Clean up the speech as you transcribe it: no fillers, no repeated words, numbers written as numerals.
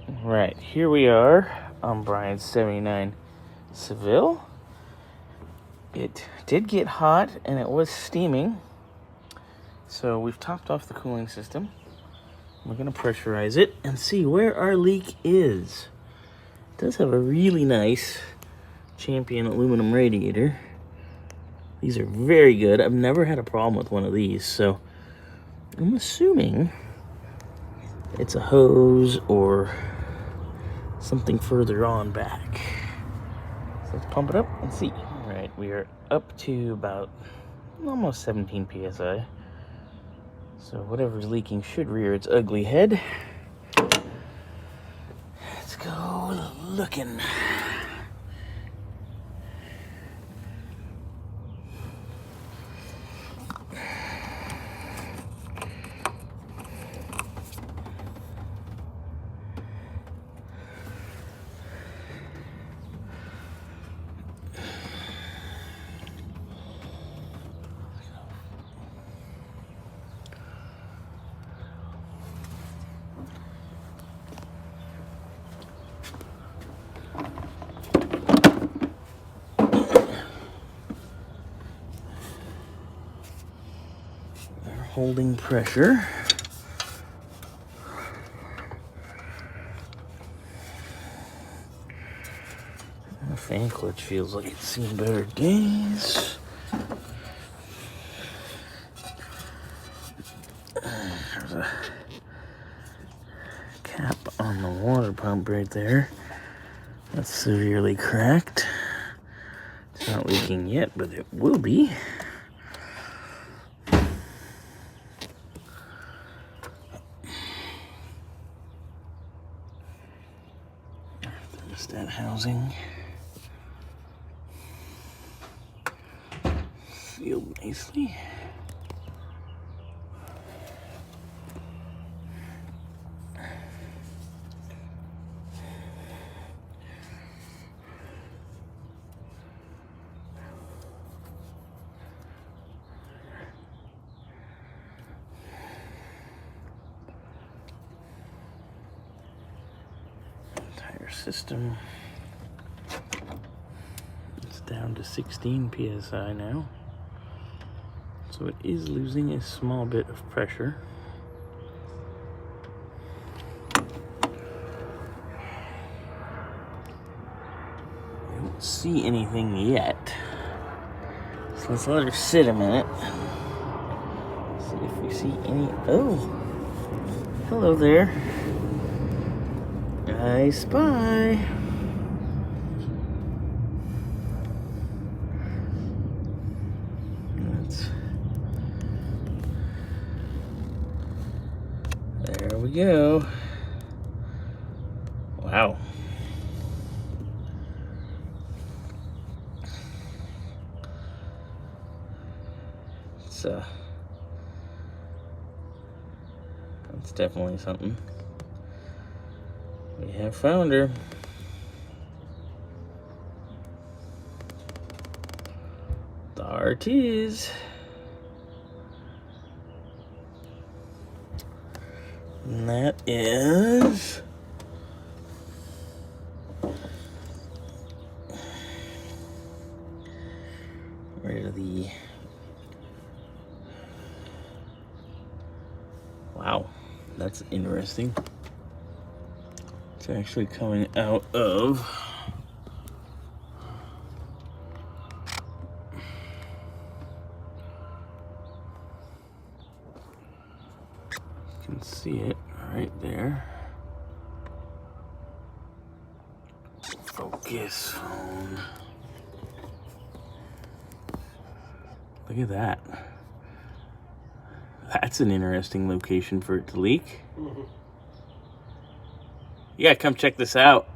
Right, here we are on Brian's 79 Seville. It did get hot and it was steaming. So we've topped off the cooling system. We're going to pressurize it and see where our leak is. It does have a really nice Champion aluminum radiator. These are very good. I've never had a problem with one of these, so I'm assuming it's a hose or something further on back. So let's pump it up and see. All right, we are up to about almost 17 psi. So whatever's leaking should rear its ugly head. Let's go looking. Holding pressure. The fan clutch feels like it's seen better days. There's a cap on the water pump right there. That's severely cracked. It's not leaking yet, but it will be. Thermostat housing. Sealed nicely. Entire system. It's down to 16 psi now. So it is losing a small bit of pressure. I don't see anything yet. So let's let her sit a minute. See if we see any. Oh, hello there. I spy. There we go. Wow. That's definitely something. We have found her. There it is. And that is where the wow, that's interesting. It's actually coming out of you can see it right there. Focus phone. Look at that. That's an interesting location for it to leak. You gotta come check this out.